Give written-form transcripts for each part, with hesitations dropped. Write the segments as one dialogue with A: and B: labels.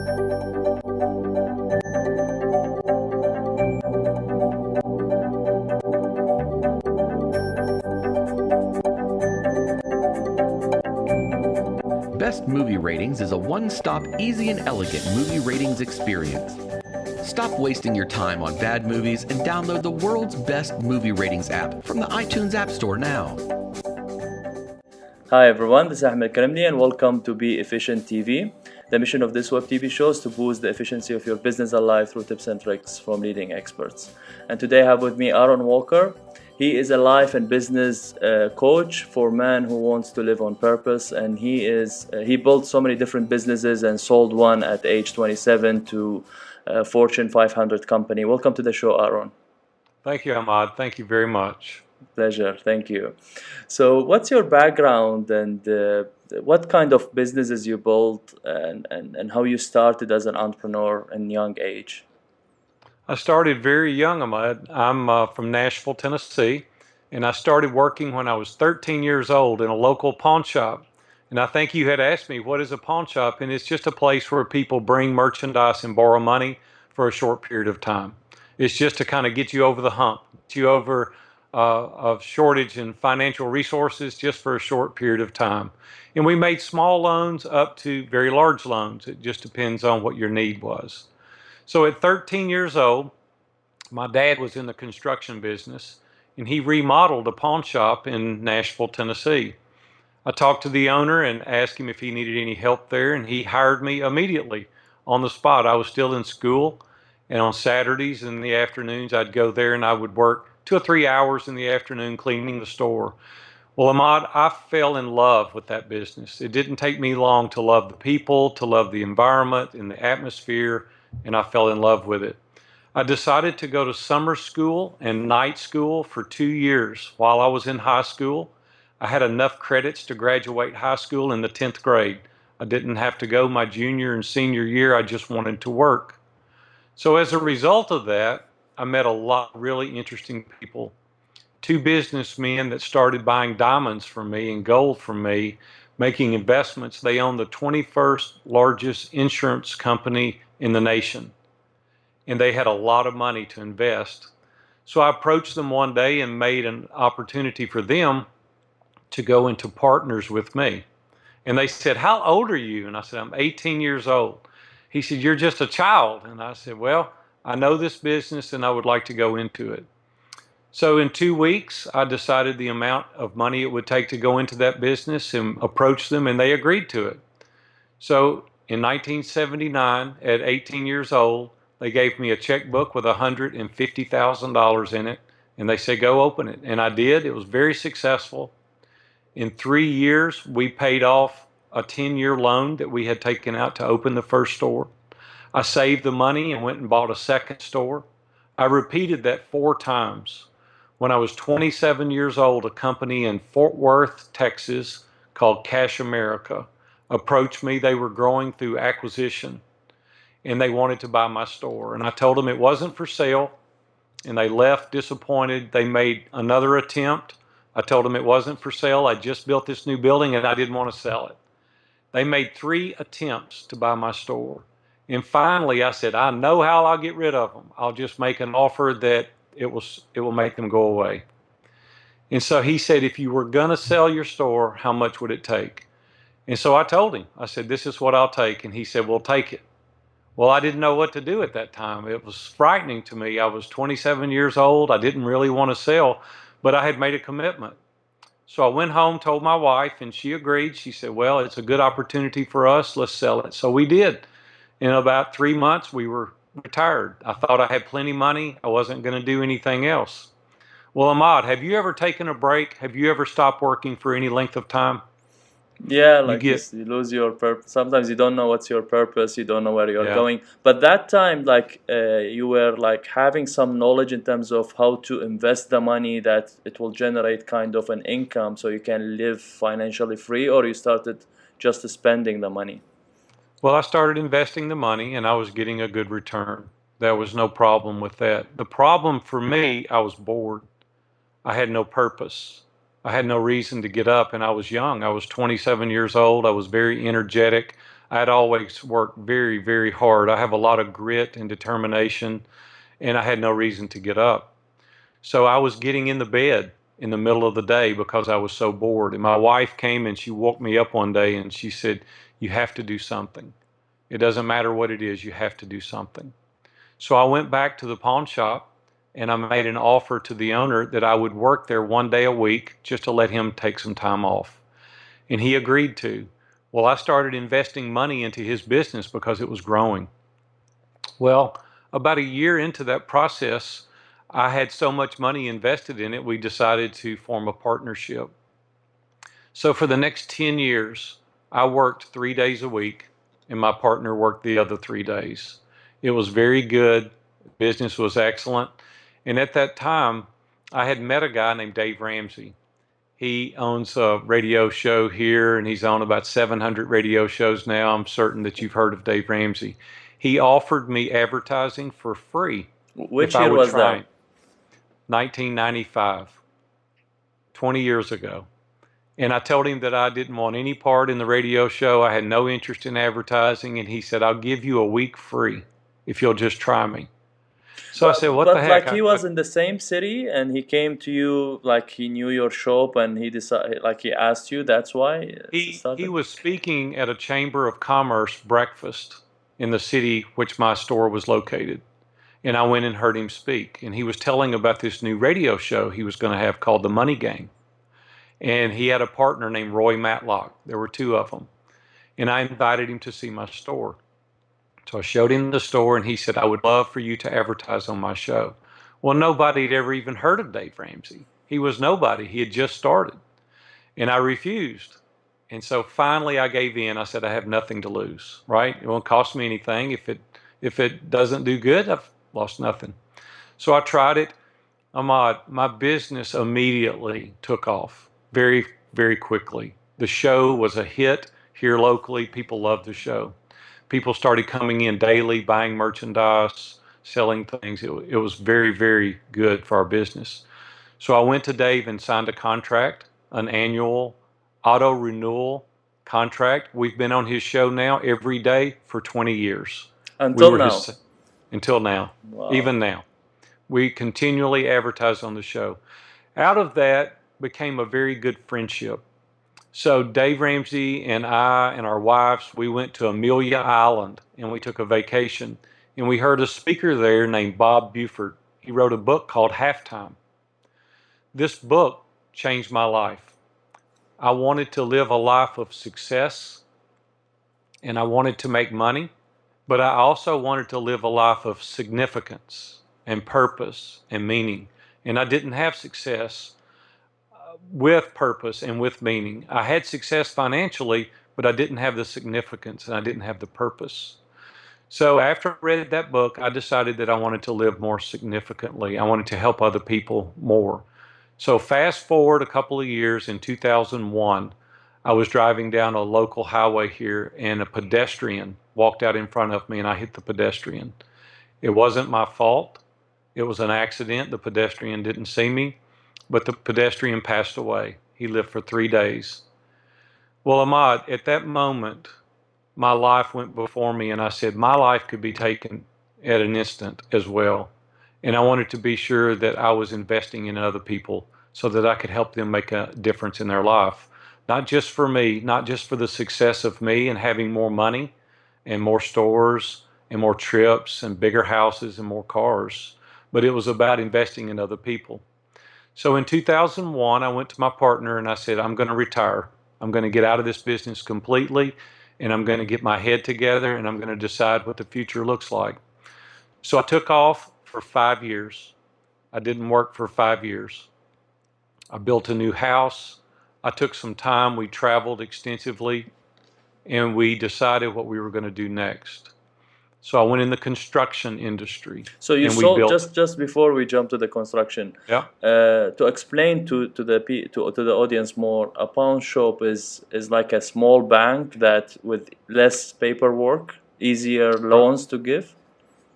A: Best Movie Ratings is a one-stop, easy and elegant movie ratings experience. Stop wasting your time on bad movies and download the world's best movie ratings app from the iTunes App Store now.
B: Hi everyone, this is Ahmed Karimli and welcome to Be Efficient TV. The mission of this web TV show is to boost the efficiency of your business and life through tips and tricks from leading experts. And today I have with me Aaron Walker. He is a life and business coach for man who wants to live on purpose, and he built so many different businesses and sold one at age 27 to a Fortune 500 company. Welcome to the show, Aaron.
C: Thank you, Ahmad. Thank you very much.
B: Pleasure. Thank you. So what's your background and what kind of businesses you built and how you started as an entrepreneur in young age?
C: I started very young, Ahmad. I'm from Nashville, Tennessee, and I started working when I was 13 years old in a local pawn shop. And I think you had asked me, what is a pawn shop? And it's just a place where people bring merchandise and borrow money for a short period of time. It's just to kind of get you over the hump, get you over of shortage in financial resources just for a short period of time. And we made small loans up to very large loans. It just depends on what your need was. So at 13 years old, my dad was in the construction business, and he remodeled a pawn shop in Nashville, Tennessee. I talked to the owner and asked him if he needed any help there, and he hired me immediately on the spot. I was still in school, and on Saturdays in the afternoons, I'd go there and I would work 2 or 3 hours in the afternoon cleaning the store. Well, Ahmad, I fell in love with that business. It didn't take me long to love the people, to love the environment and the atmosphere, and I fell in love with it. I decided to go to summer school and night school for 2 years while I was in high school. I had enough credits to graduate high school in the 10th grade. I didn't have to go my junior and senior year. I just wanted to work. So as a result of that, I met a lot of really interesting people. 2 businessmen that started buying diamonds from me and gold from me, making investments. They own the 21st largest insurance company in the nation, and they had a lot of money to invest. So I approached them one day and made an opportunity for them to go into partners with me. And they said, "How old are you?" And I said, "I'm 18 years old." He said, "You're just a child." And I said, "Well, I know this business and I would like to go into it." So in 2 weeks, I decided the amount of money it would take to go into that business and approached them, and they agreed to it. So in 1979, at 18 years old, they gave me a checkbook with $150,000 in it, and they said, "Go open it." And I did. It was very successful. In 3 years, we paid off a 10-year loan that we had taken out to open the first store. I saved the money and went and bought a second store. I repeated that 4 times. When I was 27 years old, a company in Fort Worth, Texas, called Cash America approached me. They were growing through acquisition, and they wanted to buy my store. And I told them it wasn't for sale, and they left disappointed. They made another attempt. I told them it wasn't for sale. I just built this new building, and I didn't want to sell it. They made 3 attempts to buy my store. And finally, I said, "I know how I'll get rid of them. I'll just make an offer that it will make them go away." And so he said, "If you were going to sell your store, how much would it take?" And so I told him, I said, "This is what I'll take." And he said, "Well, take it." Well, I didn't know what to do at that time. It was frightening to me. I was 27 years old. I didn't really want to sell, but I had made a commitment. So I went home, told my wife, and she agreed. She said, "Well, it's a good opportunity for us. Let's sell it." So we did. In about 3 months, we were retired. I thought I had plenty of money. I wasn't going to do anything else. Well, Ahmad, have you ever taken a break? Have you ever stopped working for any length of time?
B: Yeah, like you lose your purpose. Sometimes you don't know what's your purpose. You don't know where you're going. But that time, like you were like having some knowledge in terms of how to invest the money that it will generate kind of an income so you can live financially free, or you started just spending the money?
C: Well, I started investing the money and I was getting a good return. There was no problem with that. The problem for me, I was bored. I had no purpose. I had no reason to get up, and I was young. I was 27 years old. I was very energetic. I had always worked very, very hard. I have a lot of grit and determination, and I had no reason to get up. So I was getting in the bed in the middle of the day because I was so bored. And my wife came and she woke me up one day and she said, "You have to do something. It doesn't matter what it is, you have to do something." So I went back to the pawn shop and I made an offer to the owner that I would work there one day a week just to let him take some time off. And he agreed to. Well, I started investing money into his business because it was growing. Well, about a year into that process, I had so much money invested in it, we decided to form a partnership. So for the next 10 years, I worked 3 days a week, and my partner worked the other 3 days. It was very good. Business was excellent. And at that time, I had met a guy named Dave Ramsey. He owns a radio show here, and he's on about 700 radio shows now. I'm certain that you've heard of Dave Ramsey. He offered me advertising for free if
B: Which
C: I
B: year
C: would
B: was
C: try
B: that?
C: it. 1995, 20 years ago. And I told him that I didn't want any part in the radio show. I had no interest in advertising. And he said, "I'll give you a week free if you'll just try me." So I said, "What the
B: But
C: heck?"
B: like he was in the same city and he came to you, like he knew your shop and he decided, like he asked you. That's why it
C: He
B: started.
C: was speaking at a Chamber of Commerce breakfast in the city which my store was located. And I went and heard him speak. And he was telling about this new radio show he was going to have called The Money Game. And he had a partner named Roy Matlock. There were two of them. And I invited him to see my store. So I showed him the store and he said, "I would love for you to advertise on my show." Well, nobody had ever even heard of Dave Ramsey. He was nobody. He had just started. And I refused. And so finally I gave in. I said, "I have nothing to lose, right? It won't cost me anything. If it doesn't do good, I've lost nothing." So I tried it. Ahmad, my business immediately took off very, very quickly. The show was a hit here locally. People loved the show. People started coming in daily, buying merchandise, selling things. It was very, very good for our business. So I went to Dave and signed a contract, an annual auto renewal contract. We've been on his show now every day for 20 years. We
B: Until
C: were
B: now.
C: his until now,
B: Wow.
C: even now. We continually advertise on the show. Out of that became a very good friendship. So Dave Ramsey and I and our wives, we went to Amelia Island and we took a vacation. And we heard a speaker there named Bob Buford. He wrote a book called Halftime. This book changed my life. I wanted to live a life of success and I wanted to make money, but I also wanted to live a life of significance and purpose and meaning. And I didn't have success with purpose and with meaning. I had success financially, but I didn't have the significance and I didn't have the purpose. So after I read that book, I decided that I wanted to live more significantly. I wanted to help other people more. So fast forward a couple of years, in 2001, I was driving down a local highway here and a pedestrian walked out in front of me and I hit the pedestrian. It wasn't my fault. It was an accident. The pedestrian didn't see me, but the pedestrian passed away. He lived for 3 days. Well, Ahmad, at that moment, my life went before me and I said, my life could be taken at an instant as well. And I wanted to be sure that I was investing in other people so that I could help them make a difference in their life. Not just for me, not just for the success of me and having more money and more stores and more trips and bigger houses and more cars, but it was about investing in other people. So in 2001, I went to my partner and I said, "I'm going to retire. I'm going to get out of this business completely and I'm going to get my head together and I'm going to decide what the future looks like." So I took off for 5 years. I didn't work for 5 years. I built a new house. I took some time. We traveled extensively and we decided what we were going to do next. So I went in the construction industry
B: So you
C: and we
B: sold,
C: built,
B: just before we jump to the construction,
C: yeah,
B: to explain to the audience more, a pawn shop is like a small bank that with less paperwork, easier loans to give.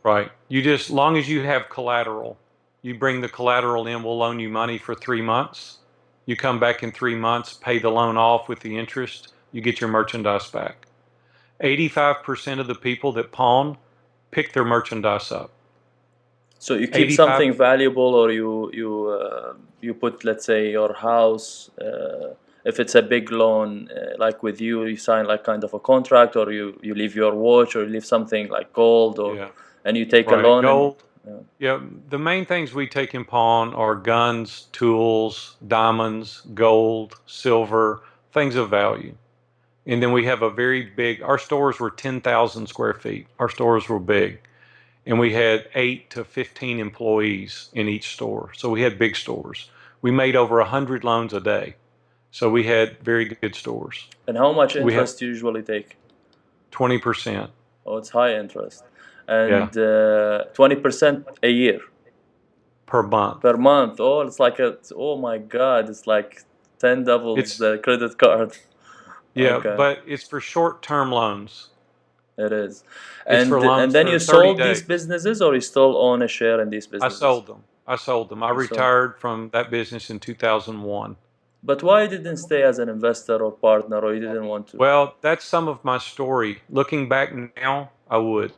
C: right. You just, long as you have collateral, you bring the collateral in, we'll loan you money for 3 months. You come back in 3 months, pay the loan off with the interest, you get your merchandise back. 85% of the people that pawn pick their merchandise up.
B: So you keep
C: 85,
B: something valuable, or you put, let's say, your house. If it's a big loan, like with you, you sign like kind of a contract, or you leave your watch, or you leave something like gold, or
C: yeah,
B: and you take a
C: right.
B: loan and.
C: Gold. Yeah, the main things we take in pawn are guns, tools, diamonds, gold, silver, things of value. And then we have a very big, our stores were 10,000 square feet. Our stores were big. And we had 8 to 15 employees in each store. So we had big stores. We made over 100 loans a day. So we had very good stores.
B: And how much
C: We had
B: interest you usually take?
C: 20%.
B: Oh, it's high interest.
C: Yeah,
B: And 20% a year
C: per month.
B: per month. Oh, it's like oh my God, it's like 10 doubles
C: It's,
B: the credit card.
C: yeah,
B: Okay,
C: but it's for short-term loans.
B: it is.
C: It's for
B: And
C: loans
B: then
C: for
B: you
C: 30
B: sold these
C: days.
B: businesses, or you still own a share in these
C: I
B: businesses?
C: sold them. I sold them. I
B: You sold.
C: retired from that business in 2001.
B: But why you didn't stay as an investor or partner, or you didn't want to?
C: Well, that's some of my story. Looking back now, I would.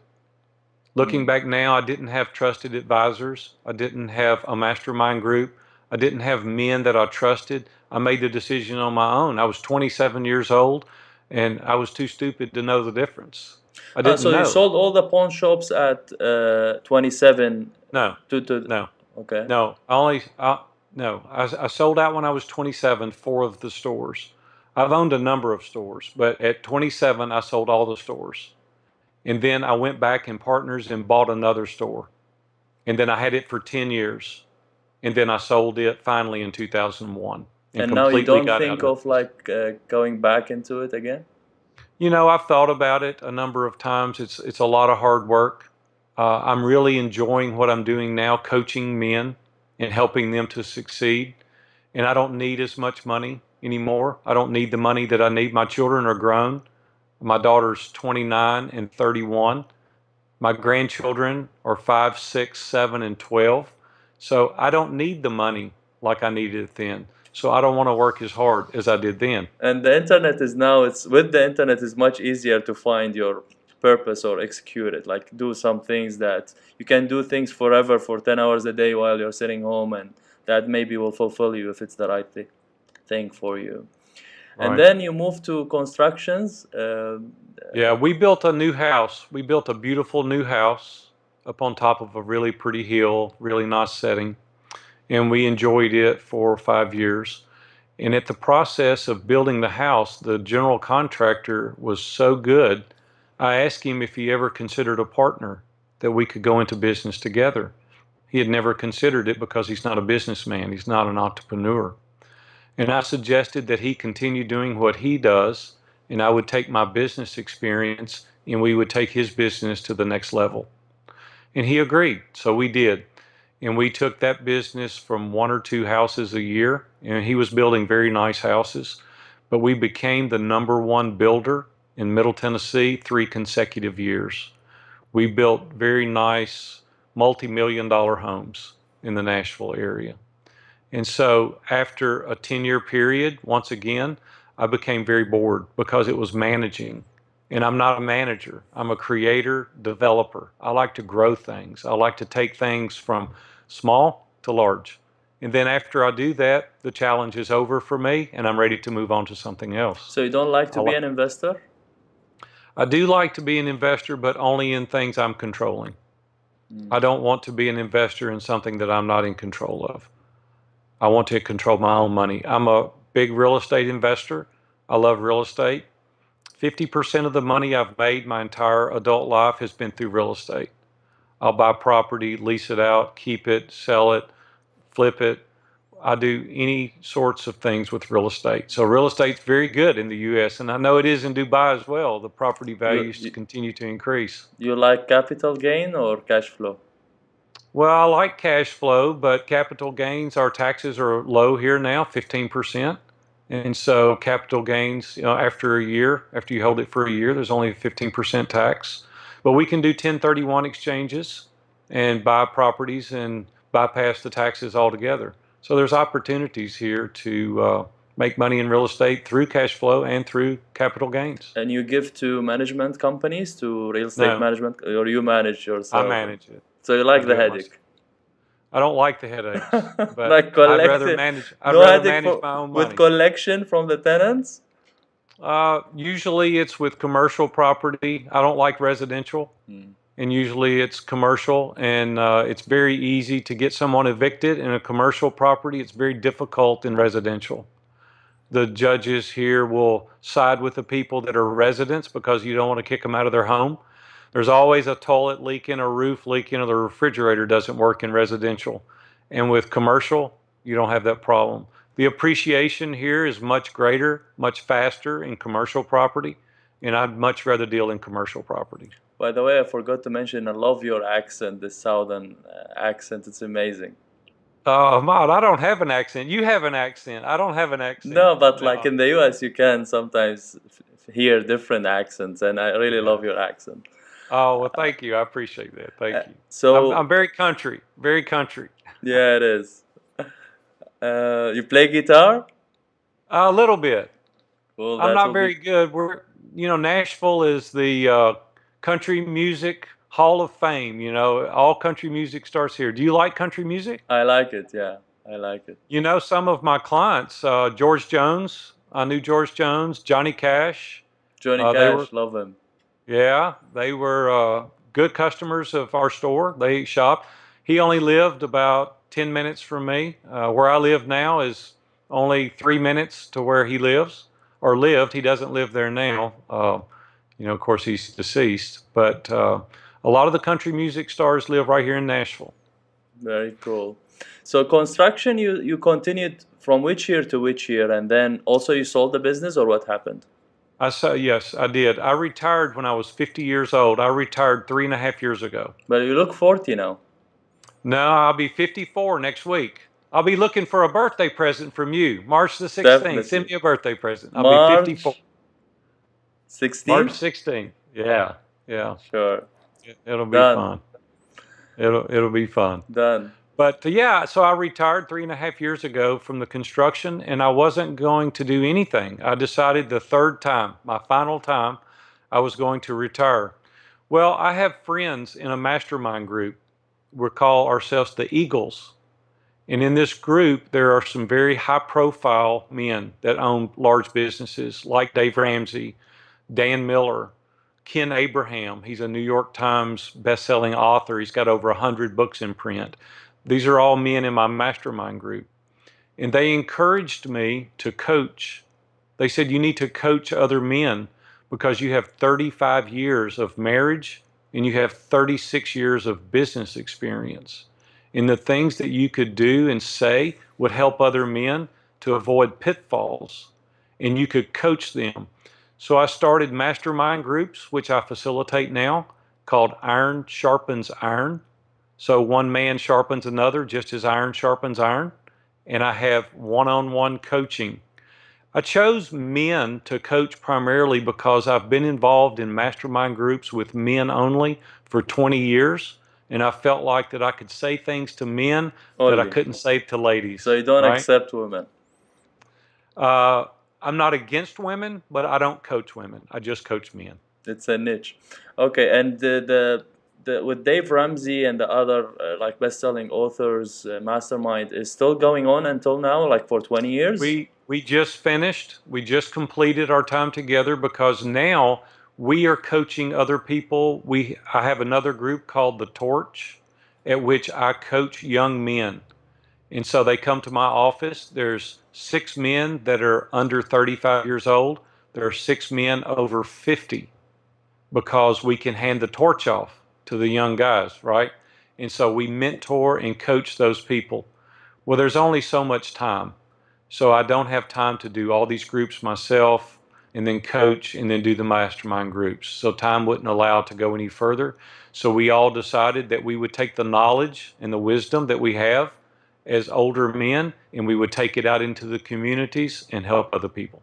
C: Looking
B: Mm.
C: back now, I didn't have trusted advisors. I didn't have a mastermind group. I didn't have men that I trusted. I made the decision on my own. I was 27 years old, and I was too stupid to know the difference. I didn't
B: So you
C: know.
B: sold all the pawn shops at 27
C: No,
B: to
C: no,
B: okay.
C: no. No. I sold out when I was 27, 4 of the stores. I've owned a number of stores, but at 27, I sold all the stores. And then I went back in partners and bought another store. And then I had it for 10 years. And then I sold it finally in 2001 and
B: And now you
C: completely
B: don't
C: got out
B: think
C: of the
B: of
C: business.
B: like going back into it again?
C: I've thought about it a number of times. It's a lot of hard work. I'm really enjoying what I'm doing now, coaching men and helping them to succeed. And I don't need as much money anymore. I don't need the money that I need. My children are grown. My daughter's 29 and 31. My grandchildren are 5, 6, 7, and 12. So I don't need the money like I needed it then. So I don't want to work as hard as I did then.
B: And the internet is now, it's with the internet is much easier to find your purpose or execute it. Like do some things that you can do things forever for 10 hours a day while you're sitting home, and that maybe will fulfill you if it's the right thing for you. And
C: Right.
B: then you move to constructions.
C: Yeah, we built a new house. We built a beautiful new house up on top of a really pretty hill, really nice setting. And we enjoyed it for 5 years. And at the process of building the house, the general contractor was so good. I asked him if he ever considered a partner that we could go into business together. He had never considered it because he's not a businessman, he's not an entrepreneur. And I suggested that he continue doing what he does, and I would take my business experience and we would take his business to the next level. And he agreed, so we did. And we took that business from 1 or 2 houses a year, and he was building very nice houses. But we became the #1 builder in Middle Tennessee 3 consecutive years. We built very nice multi-million-dollar homes in the Nashville area. And so after a 10-year period, once again, I became very bored because it was managing. And I'm not a manager. I'm a creator, developer. I like to grow things. I like to take things from small to large. And then after I do that, the challenge is over for me and I'm ready to move on to something else.
B: So you don't like
C: I,
B: to be
C: li-
B: an investor?
C: I do like to be an investor, but only in things I'm controlling. I don't want to be an investor in something that I'm not in control of. I want to control my own money. I'm a big real estate investor. I love real estate. 50% of the money I've made my entire adult life has been through real estate. I'll buy property, lease it out, keep it, sell it, flip it. I do any sorts of things with real estate. So real estate's very good in the US, and I know it is in Dubai as well. The property
B: You,
C: values
B: you
C: continue to increase.
B: you like capital gain or cash flow?
C: Well, I like cash flow, but capital gains, our taxes are low here now, 15%. And so capital gains, after a year, after you hold it for a year, there's only a 15% tax. But we can do 1031 exchanges and buy properties and bypass the taxes altogether. So there's opportunities here to make money in real estate through cash flow and through capital gains.
B: And you give to management companies, to real estate
C: No,
B: management, or you manage
C: I
B: yourself?
C: manage it.
B: So you
C: I
B: like
C: do
B: the
C: it myself.
B: headache?
C: I don't like the headaches, but
B: Like collecting,
C: I'd
B: no
C: rather
B: headache
C: manage
B: for
C: my own
B: with
C: money.
B: collection from the tenants?
C: Usually it's with commercial property. I don't like residential, and usually it's commercial, and it's very easy to get someone evicted in a commercial property. It's very difficult in residential. The judges here will side with the people that are residents because you don't want to kick them out of their home. There's always a toilet leaking, a roof leaking, or the refrigerator doesn't work in residential. And with commercial, you don't have that problem. The appreciation here is much greater, much faster in commercial property, and I'd much rather deal in commercial property.
B: By the way, I forgot to mention, I love your accent, the southern accent. It's amazing.
C: Maud, I don't have an accent. You have an accent. I don't have an accent.
B: No, but like
C: No.
B: in the US, you can sometimes hear different accents, and I really love your accent.
C: Oh, well, thank you. I appreciate that. Thank you.
B: So,
C: I'm very country, very country.
B: yeah, it is. You play guitar?
C: A little bit.
B: Well,
C: I'm
B: that
C: not
B: will be
C: very good. Nashville is the country music hall of fame. All country music starts here. Do you like country music?
B: I like it, yeah. I like it.
C: Some of my clients, George Jones, I knew George Jones, Johnny Cash.
B: Johnny
C: They were,
B: Cash, love him.
C: yeah, they were good customers of our store. They shopped. He only lived about 10 minutes from me. Where I live now is only 3 minutes to where he lives or lived. He doesn't live there now. Of course, he's deceased. But a lot of the country music stars live right here in Nashville.
B: Very cool. So construction, you continued from which year to which year, and then also you sold the business, or what happened?
C: Yes, I did. I retired when I was 50 years old. I retired 3.5 years ago.
B: But you look 40 now.
C: No, I'll be 54 next week. I'll be looking for a birthday present from you. March the 16th.
B: Definitely.
C: Send me a birthday present. I'll be 54.
B: March 16th?
C: March 16th. Yeah.
B: Sure.
C: It'll be
B: Done.
C: fun. It'll be fun.
B: Done.
C: But yeah, so I retired 3.5 years ago from the construction, and I wasn't going to do anything. I decided the third time, my final time, I was going to retire. Well, I have friends in a mastermind group. We call ourselves the Eagles. And in this group, there are some very high-profile men that own large businesses, like Dave Ramsey, Dan Miller, Ken Abraham. He's a New York Times best-selling author. He's got over 100 books in print. These are all men in my mastermind group. And they encouraged me to coach. They said, you need to coach other men because you have 35 years of marriage and you have 36 years of business experience. And the things that you could do and say would help other men to avoid pitfalls. And you could coach them. So I started mastermind groups, which I facilitate now, called Iron Sharpens Iron. So one man sharpens another just as iron sharpens iron. And I have one-on-one coaching. I chose men to coach primarily because I've been involved in mastermind groups with men only for 20 years. And I felt like that I could say things to men that I couldn't say to ladies.
B: So you don't
C: right?
B: accept women?
C: I'm not against women, but I don't coach women. I just coach men.
B: It's a niche. Okay, and the with Dave Ramsey and the other like best-selling authors, mastermind is still going on until now, like for 20 years?
C: We just finished. We just completed our time together because now we are coaching other people. I have another group called The Torch, at which I coach young men. And so they come to my office. There's 6 men that are under 35 years old. There are 6 men over 50 because we can hand the torch off to the young guys, right? And so we mentor and coach those people. Well, there's only so much time. So I don't have time to do all these groups myself and then coach and then do the mastermind groups. So time wouldn't allow to go any further. So we all decided that we would take the knowledge and the wisdom that we have as older men and we would take it out into the communities and help other people.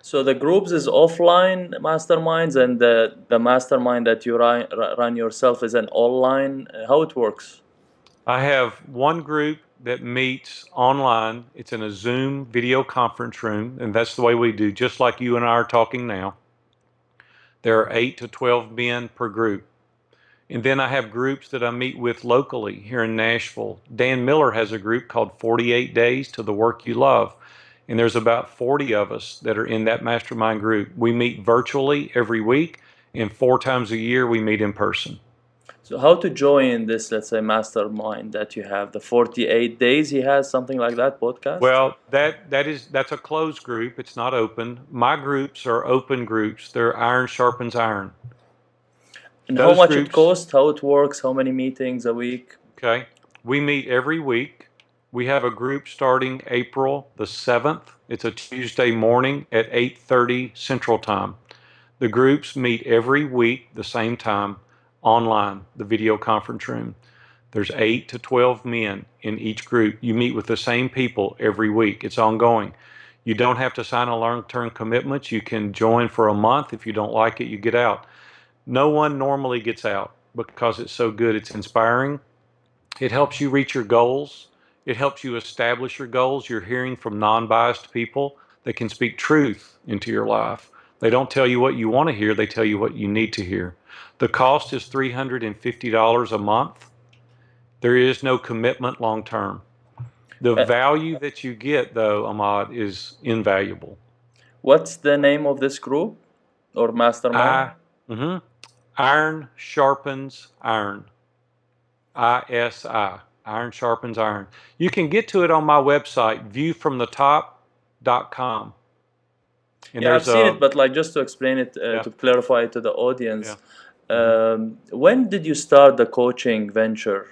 B: So the groups is offline masterminds, and the mastermind that you run yourself is an online. How it works?
C: I have one group that meets online. It's in a Zoom video conference room, and that's the way we do, just like you and I are talking now. There are 8 to 12 men per group. And then I have groups that I meet with locally here in Nashville. Dan Miller has a group called 48 Days to the Work You Love. And there's about 40 of us that are in that mastermind group. We meet virtually every week, and 4 times a year we meet in person.
B: So how to join this, let's say, mastermind that you have, the 48 days he has, something like that, podcast?
C: Well, that's a closed group. It's not open. My groups are open groups. They're iron sharpens iron.
B: And
C: Those
B: how much
C: groups,
B: it costs, how it works, how many meetings a week?
C: Okay. We meet every week. We have a group starting April the 7th. It's a Tuesday morning at 8:30 Central Time. The groups meet every week the same time online, the video conference room. There's 8 to 12 men in each group. You meet with the same people every week. It's ongoing. You don't have to sign a long-term commitment. You can join for a month. If you don't like it, you get out. No one normally gets out because it's so good. It's inspiring. It helps you reach your goals. It helps you establish your goals. You're hearing from non-biased people that can speak truth into your life. They don't tell you what you want to hear. They tell you what you need to hear. The cost is $350 a month. There is no commitment long term. The value that you get, though, Ahmad, is invaluable.
B: What's the name of this group or mastermind?
C: Iron sharpens iron. ISI. Iron sharpens iron. You can get to it on my website, viewfromthetop.com. And
B: Yeah, I've seen it, but like just to explain it, to clarify it to the audience, when did you start the coaching venture?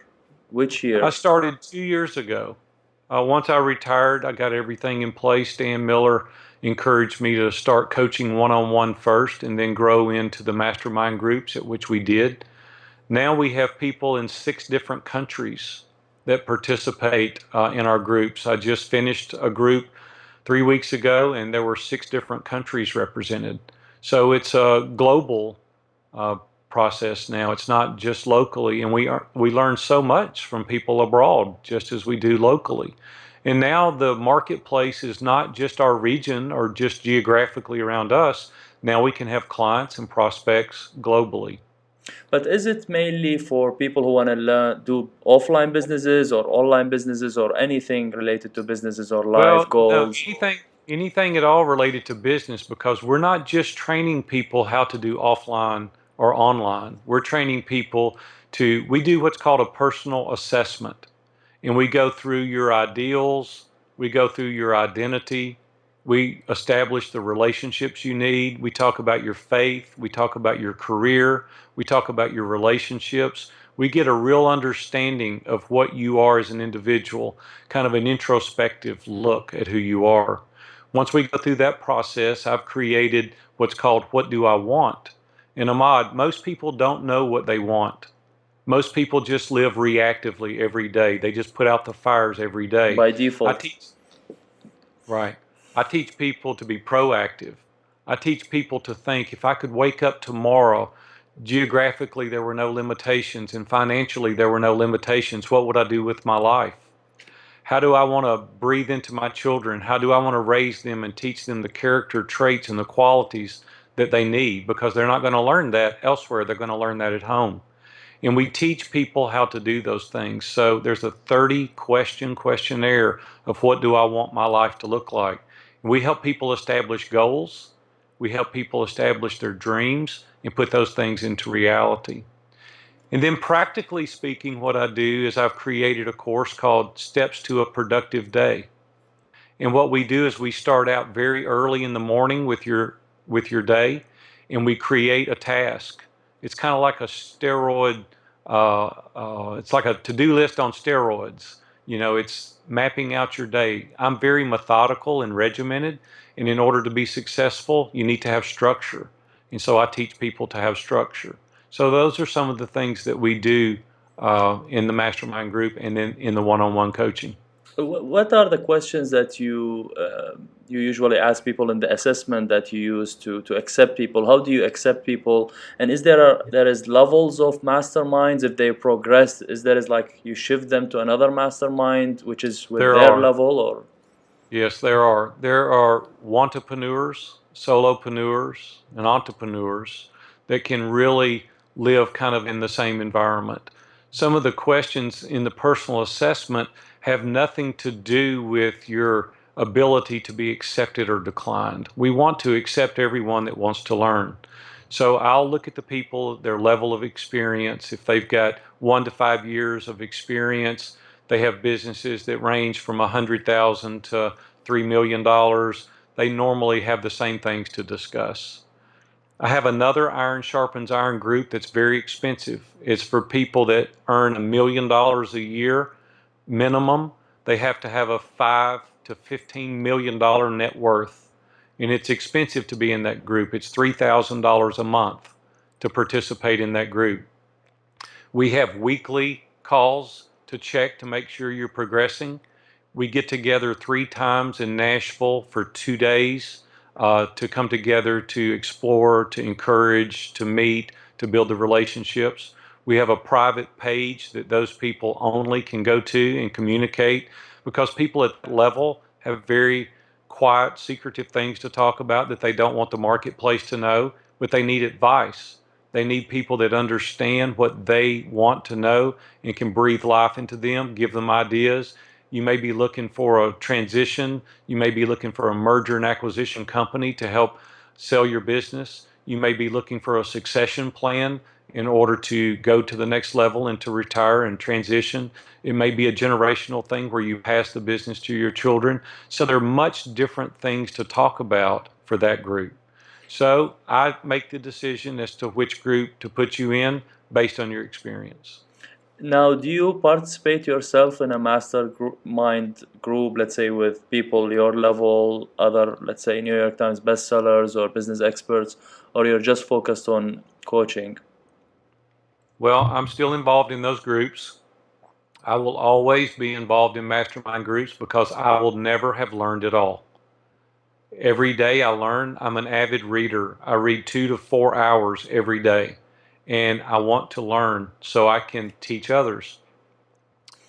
B: Which year?
C: I started 2 years ago. Once I retired, I got everything in place. Dan Miller encouraged me to start coaching one-on-one first and then grow into the mastermind groups, at which we did. Now we have people in 6 different countries that participate in our groups. I just finished a group 3 weeks ago, and there were 6 different countries represented. So it's a global process now. It's not just locally, and we learn so much from people abroad, just as we do locally. And now the marketplace is not just our region or just geographically around us. Now we can have clients and prospects globally.
B: But is it mainly for people who want to do offline businesses or online businesses or anything related to businesses or life goals?
C: No, anything at all related to business, because we're not just training people how to do offline or online. We're training people we do what's called a personal assessment. And we go through your ideals, we go through your identity, we establish the relationships you need, we talk about your faith, we talk about your career, we talk about your relationships. We get a real understanding of what you are as an individual, kind of an introspective look at who you are. Once we go through that process, I've created what's called What Do I Want? And Ahmad, most people don't know what they want. Most people just live reactively every day. They just put out the fires every day.
B: By default.
C: I teach people to be proactive. I teach people to think, if I could wake up tomorrow, geographically there were no limitations and financially there were no limitations, what would I do with my life? How do I want to breathe into my children? How do I want to raise them and teach them the character traits and the qualities that they need? Because they're not going to learn that elsewhere. They're going to learn that at home. And we teach people how to do those things. So there's a 30-question questionnaire of what do I want my life to look like. We help people establish goals. We help people establish their dreams and put those things into reality. And then practically speaking, what I do is I've created a course called Steps to a Productive Day. And what we do is we start out very early in the morning with your day, and we create a task. It's kind of like a steroid, it's like a to-do list on steroids. You know, it's mapping out your day. I'm very methodical and regimented, and in order to be successful, you need to have structure. And so I teach people to have structure. So those are some of the things that we do in the mastermind group and then in the one-on-one coaching.
B: What are the questions that you usually ask people in the assessment that you use to accept people? How do you accept people? And there is levels of masterminds? If they progress, is there is like you shift them to another mastermind which is with
C: There
B: their
C: are.
B: level, or?
C: Yes, there are. There are wantrepreneurs, solopreneurs, and entrepreneurs that can really live kind of in the same environment. Some of the questions in the personal assessment have nothing to do with your ability to be accepted or declined. We want to accept everyone that wants to learn. So I'll look at the people, their level of experience. If they've got 1 to 5 years of experience, they have businesses that range from 100,000 to $3 million. They normally have the same things to discuss. I have another Iron Sharpens Iron group that's very expensive. It's for people that earn $1 million a year minimum. They have to have a $5 to $15 million net worth, and it's expensive to be in that group. It's $3,000 a month to participate in that group. We have weekly calls to check to make sure you're progressing. We get together 3 times in Nashville for 2 days to come together to explore, to encourage, to meet, to build the relationships. We have a private page that those people only can go to and communicate, because people at that level have very quiet, secretive things to talk about that they don't want the marketplace to know, but they need advice. They need people that understand what they want to know and can breathe life into them, give them ideas. You may be looking for a transition. You may be looking for a merger and acquisition company to help sell your business. You may be looking for a succession plan in order to go to the next level and to retire and transition. It may be a generational thing where you pass the business to your children. So there are much different things to talk about for that group. So I make the decision as to which group to put you in based on your experience.
B: Now, do you participate yourself in a mastermind group, let's say with people your level, other, let's say, New York Times bestsellers or business experts, or you're just focused on coaching?
C: Well, I'm still involved in those groups. I will always be involved in mastermind groups because I will never have learned it all. Every day I learn. I'm an avid reader. I read 2 to 4 hours every day, and I want to learn so I can teach others.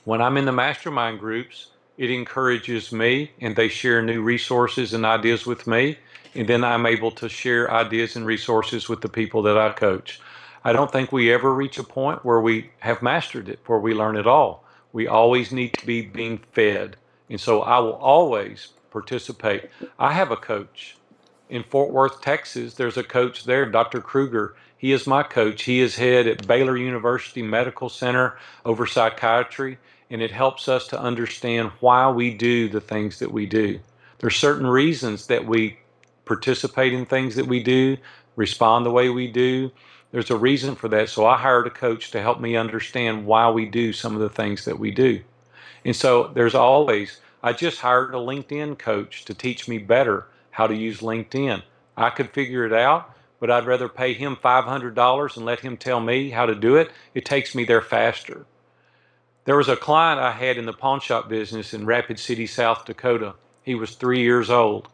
C: When I'm in the mastermind groups, it encourages me, and they share new resources and ideas with me, and then I'm able to share ideas and resources with the people that I coach. I don't think we ever reach a point where we have mastered it, where we learn it all. We always need to be being fed. And so I will always participate. I have a coach in Fort Worth, Texas. There's a coach there, Dr. Kruger. He is my coach. He is head at Baylor University Medical Center over psychiatry, and it helps us to understand why we do the things that we do. There's certain reasons that we participate in things that we do, respond the way we do. There's a reason for that. So I hired a coach to help me understand why we do some of the things that we do. And so I just hired a LinkedIn coach to teach me better how to use LinkedIn. I could figure it out, but I'd rather pay him $500 and let him tell me how to do it. It takes me there faster. There was a client I had in the pawn shop business in Rapid City, South Dakota. He was 3 years old,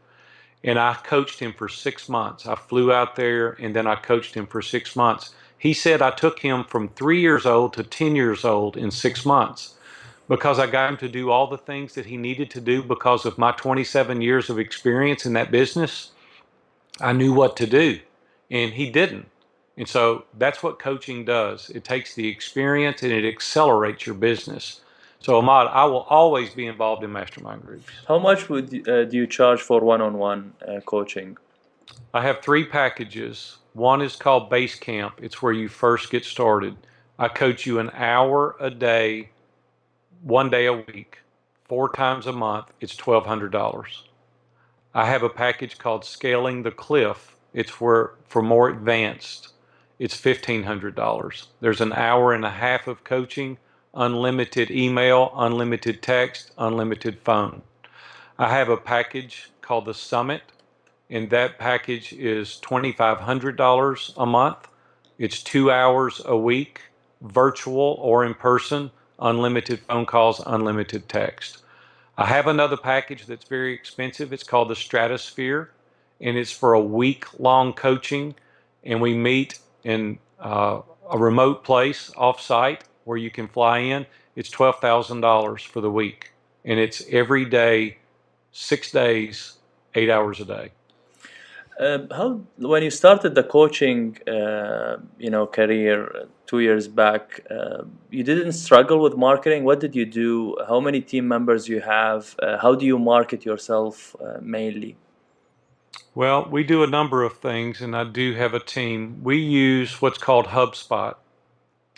C: and I coached him for 6 months. I flew out there and then I coached him for 6 months. He said I took him from 3 years old to 10 years old in 6 months because I got him to do all the things that he needed to do because of my 27 years of experience in that business. I knew what to do, and he didn't. And so that's what coaching does. It takes the experience and it accelerates your business. So Ahmad, I will always be involved in mastermind groups.
B: How much do you charge for one-on-one coaching?
C: I have 3 packages. One is called Base Camp. It's where you first get started. I coach you an hour a day, 1 day a week, 4 times a month. It's $1,200. I have a package called Scaling the Cliff. It's for more advanced. It's $1,500. There's an hour and a half of coaching, unlimited email, unlimited text, unlimited phone. I have a package called the Summit, and that package is $2,500 a month. It's 2 hours a week, virtual or in person, unlimited phone calls, unlimited text. I have another package that's very expensive. It's called the Stratosphere, and it's for a week-long coaching, and we meet in a remote place off-site where you can fly in. It's $12,000 for the week, and it's every day, 6 days, 8 hours a day.
B: How when you started the coaching, career 2 years back, you didn't struggle with marketing. What did you do? How many team members you have? How do you market yourself mainly?
C: Well, we do a number of things, and I do have a team. We use what's called HubSpot,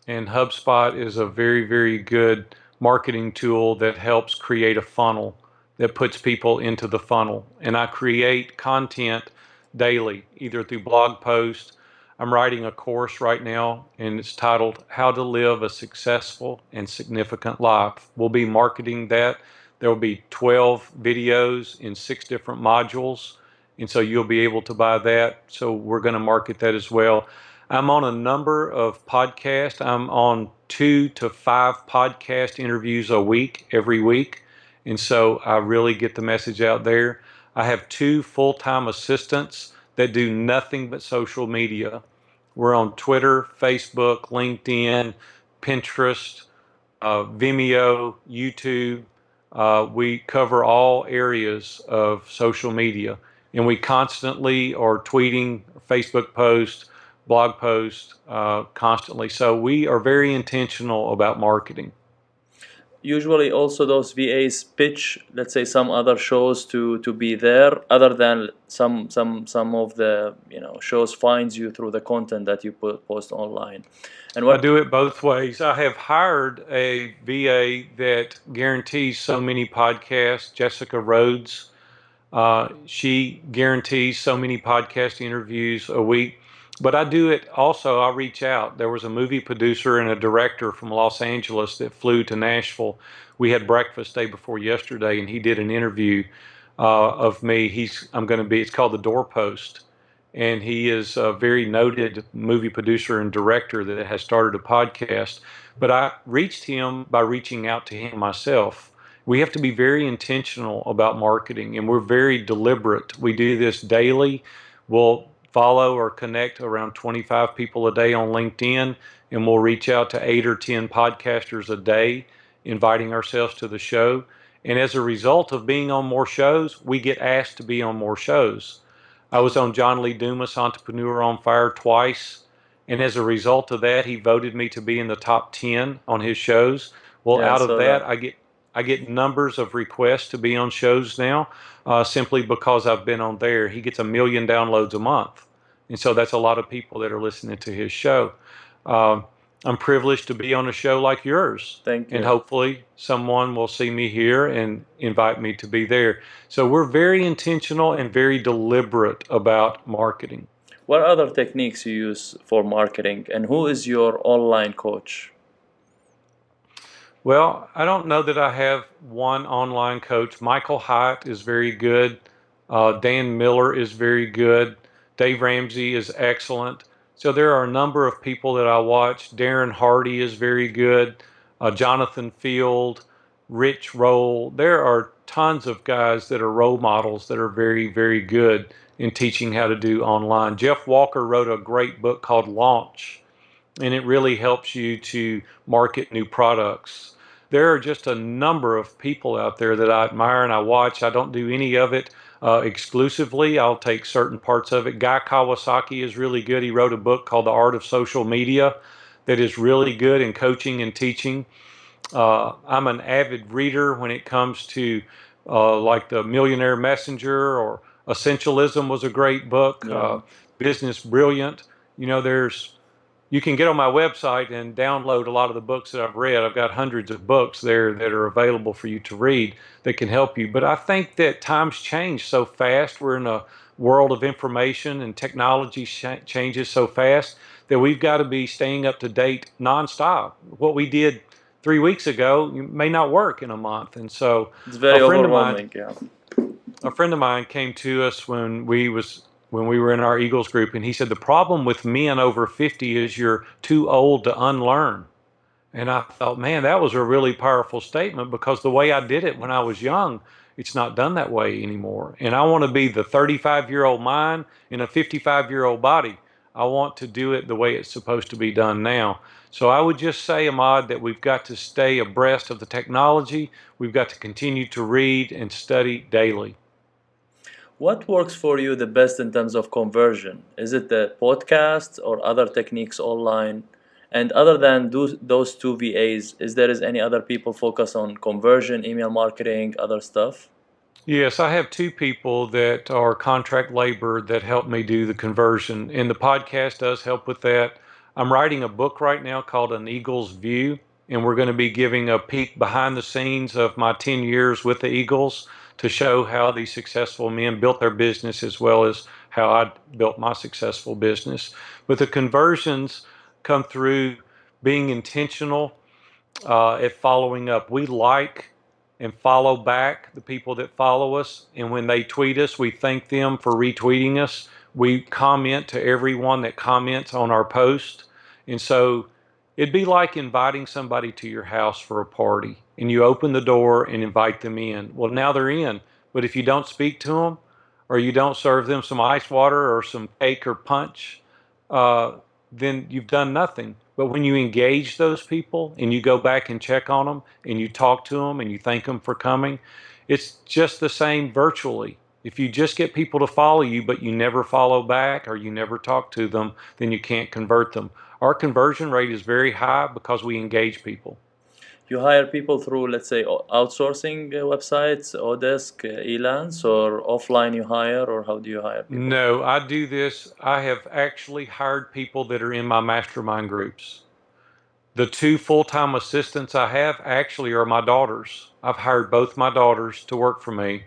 C: and HubSpot is a very, very good marketing tool that helps create a funnel that puts people into the funnel. And I create content daily, either through blog posts. I'm writing a course right now, and it's titled How to Live a Successful and Significant Life. We'll be marketing that. There will be 12 videos in 6 different modules, and so you'll be able to buy that. So we're going to market that as well. I'm on a number of podcasts. I'm on 2 to 5 podcast interviews a week, every week. And so I really get the message out there. I have 2 full-time assistants that do nothing but social media. We're on Twitter, Facebook, LinkedIn, Pinterest, Vimeo, YouTube. We cover all areas of social media, and we constantly are tweeting, Facebook posts, blog posts constantly. So we are very intentional about marketing.
B: Usually, also those VAs pitch, let's say, some other shows to be there, other than some of the shows finds you through the content that you post online. And
C: I do it both ways. I have hired a VA that guarantees so many podcasts, Jessica Rhodes. She guarantees so many podcast interviews a week. But I do it also, I reach out. There was a movie producer and a director from Los Angeles that flew to Nashville. We had breakfast day before yesterday, and he did an interview of me. It's called The Doorpost. And he is a very noted movie producer and director that has started a podcast. But I reached him by reaching out to him myself. We have to be very intentional about marketing, and we're very deliberate. We do this daily. We'll follow or connect around 25 people a day on LinkedIn, and we'll reach out to 8 or 10 podcasters a day, inviting ourselves to the show. And as a result of being on more shows, we get asked to be on more shows. I was on John Lee Dumas' Entrepreneur on Fire twice, and as a result of that, he voted me to be in the top 10 on his shows. Well,
B: Yeah,
C: out of
B: so
C: that, I get numbers of requests to be on shows now, simply because I've been on there. He gets 1 million downloads a month, and so that's a lot of people that are listening to his show. I'm privileged to be on a show like yours.
B: Thank you.
C: And hopefully someone will see me here and invite me to be there. So we're very intentional and very deliberate about marketing.
B: What other techniques you use for marketing, and who is your online coach?
C: Well, I don't know that I have one online coach. Michael Hyatt is very good. Dan Miller is very good. Dave Ramsey is excellent. So there are a number of people that I watch. Darren Hardy is very good. Jonathan Field, Rich Roll. There are tons of guys that are role models that are very, very good in teaching how to do online. Jeff Walker wrote a great book called Launch, and it really helps you to market new products. There are just a number of people out there that I admire and I watch. I don't do any of it exclusively. I'll take certain parts of it. Guy Kawasaki is really good. He wrote a book called The Art of Social Media that is really good in coaching and teaching. I'm an avid reader when it comes to like The Millionaire Messenger, or Essentialism was a great book.
B: Yeah.
C: Business Brilliant. You can get on my website and download a lot of the books that I've read. I've got hundreds of books there that are available for you to read that can help you. But I think that times change so fast. We're in a world of information, and technology changes so fast that we've got to be staying up to date nonstop. What we did 3 weeks ago may not work in a month. And so
B: It's very overwhelming.
C: a friend of mine came to us when we were in our Eagles group, and he said, the problem with men over 50 is you're too old to unlearn. And I thought, man, that was a really powerful statement because the way I did it when I was young, it's not done that way anymore. And I want to be the 35-year-old mind in a 55-year-old body. I want to do it the way it's supposed to be done now. So I would just say, Ahmad, that we've got to stay abreast of the technology. We've got to continue to read and study daily.
B: What works for you the best in terms of conversion? Is it the podcast or other techniques online? And other than those two VAs, is there is any other people focus on conversion, email marketing, other stuff?
C: Yes, I have two people that are contract labor that help me do the conversion, and the podcast does help with that. I'm writing a book right now called An Eagle's View, and we're going to be giving a peek behind the scenes of my 10 years with the Eagles to show how these successful men built their business as well as how I built my successful business. But the conversions come through being intentional at following up. We like and follow back the people that follow us. And when they tweet us, we thank them for retweeting us. We comment to everyone that comments on our post. And so it'd be like inviting somebody to your house for a party and you open the door and invite them in. Well, now they're in. But if you don't speak to them or you don't serve them some ice water or some cake or punch, uh, then you've done nothing. But when you engage those people and you go back and check on them and you talk to them and you thank them for coming, it's just the same virtually. If you just get people to follow you, but you never follow back or you never talk to them, then you can't convert them. Our conversion rate is very high because we engage people.
B: You hire people through, let's say, outsourcing websites, Odesk, Elance, or offline you hire, or how do you hire people?
C: No, I do this. I have actually hired people that are in my mastermind groups. The two full-time assistants I have actually are my daughters. I've hired both my daughters to work for me.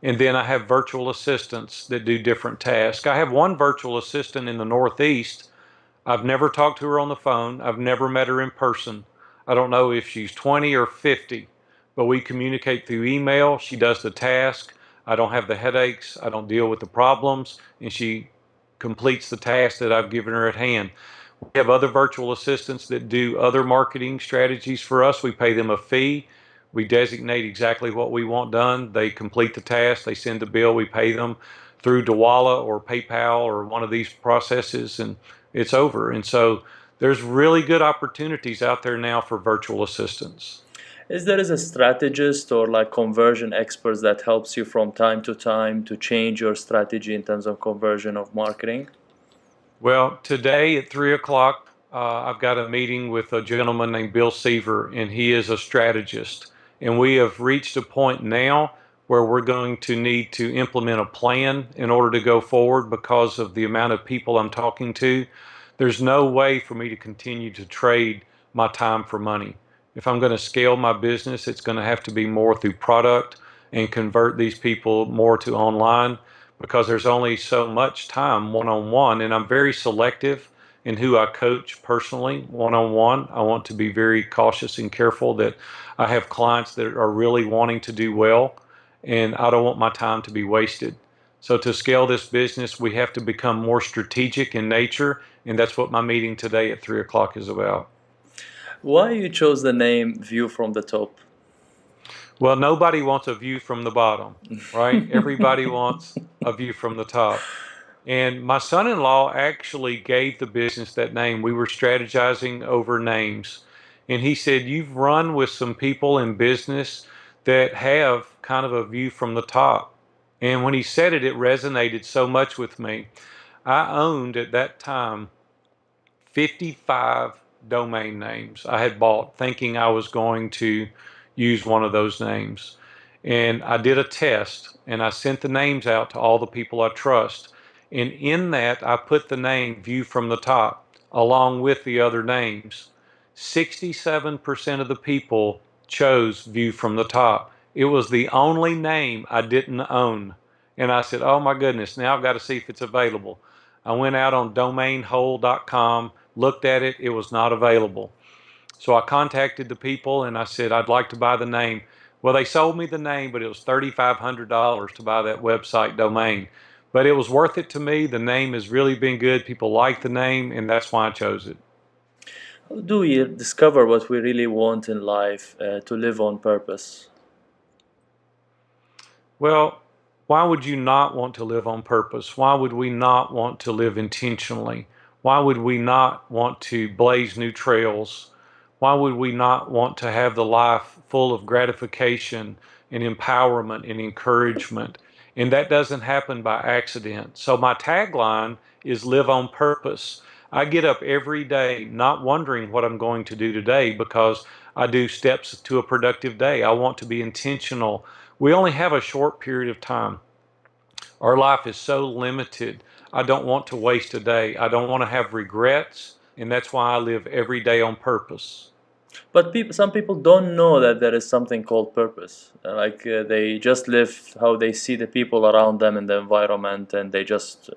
C: And then I have virtual assistants that do different tasks. I have one virtual assistant in the Northeast. I've never talked to her on the phone. I've never met her in person. I don't know if she's 20 or 50, but we communicate through email. She does the task. I don't have the headaches. I don't deal with the problems. And she completes the task that I've given her at hand. We have other virtual assistants that do other marketing strategies for us. We pay them a fee. We designate exactly what we want done. They complete the task. They send the bill. We pay them through Dawala or PayPal or one of these processes, and it's over. And so there's really good opportunities out there now for virtual assistants.
B: Is there is a strategist or like conversion experts that helps you from time to time to change your strategy in terms of conversion of marketing?
C: Well, today at 3 o'clock, I've got a meeting with a gentleman named Bill Seaver, and he is a strategist. And we have reached a point now where we're going to need to implement a plan in order to go forward because of the amount of people I'm talking to. There's no way for me to continue to trade my time for money. If I'm going to scale my business, it's going to have to be more through product and convert these people more to online because there's only so much time one-on-one, and I'm very selective in who I coach personally one-on-one. I want to be very cautious and careful that I have clients that are really wanting to do well, and I don't want my time to be wasted. So to scale this business, we have to become more strategic in nature, and that's what my meeting today at 3 o'clock is about.
B: Why you chose the name View from the Top?
C: Well, nobody wants a view from the bottom, right? Everybody wants a view from the top. And my son-in-law actually gave the business that name. We were strategizing over names. And he said, you've run with some people in business that have kind of a view from the top. And when he said it, it resonated so much with me. I owned at that time 55 domain names I had bought thinking I was going to use one of those names. And I did a test and I sent the names out to all the people I trust. And in that, I put the name View from the Top along with the other names. 67% of the people chose View from the Top. It was the only name I didn't own. And I said, oh my goodness, now I've got to see if it's available. I went out on domainhole.com, looked at it, it was not available. So I contacted the people and I said, I'd like to buy the name. Well, they sold me the name, but it was $3,500 to buy that website domain. But it was worth it to me. The name has really been good. People like the name, and that's why I chose it.
B: How do we discover what we really want in life to live on purpose?
C: Well, why would you not want to live on purpose? Why would we not want to live intentionally? Why would we not want to blaze new trails? Why would we not want to have the life full of gratification and empowerment and encouragement? And that doesn't happen by accident. So my tagline is live on purpose. I get up every day not wondering what I'm going to do today because I do steps to a productive day. I want to be intentional. We only have a short period of time. Our life is so limited. I don't want to waste a day. I don't want to have regrets. And that's why I live every day on purpose.
B: But some people don't know that there is something called purpose. They just live how they see the people around them in the environment, and they just,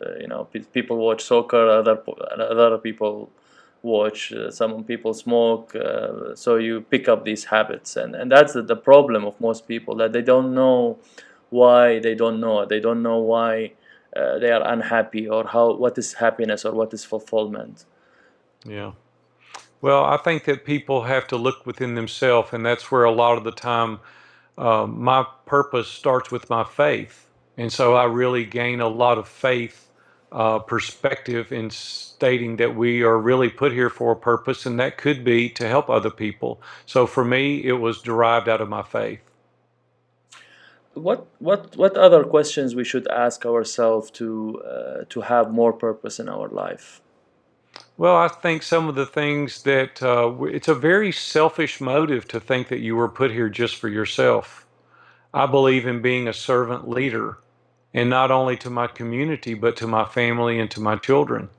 B: people watch soccer, other people watch, some people smoke. So you pick up these habits, and that's the problem of most people, that they don't know why they don't know. They don't know why they are unhappy, or what is happiness, or what is fulfillment.
C: Yeah. Well, I think that people have to look within themselves, and that's where a lot of the time my purpose starts with my faith. And so I really gain a lot of faith perspective in stating that we are really put here for a purpose, and that could be to help other people. So for me, it was derived out of my faith.
B: What other questions we should ask ourselves to have more purpose in our life?
C: Well, I think some of the things that it's a very selfish motive to think that you were put here just for yourself. I believe in being a servant leader, and not only to my community, but to my family and to my children.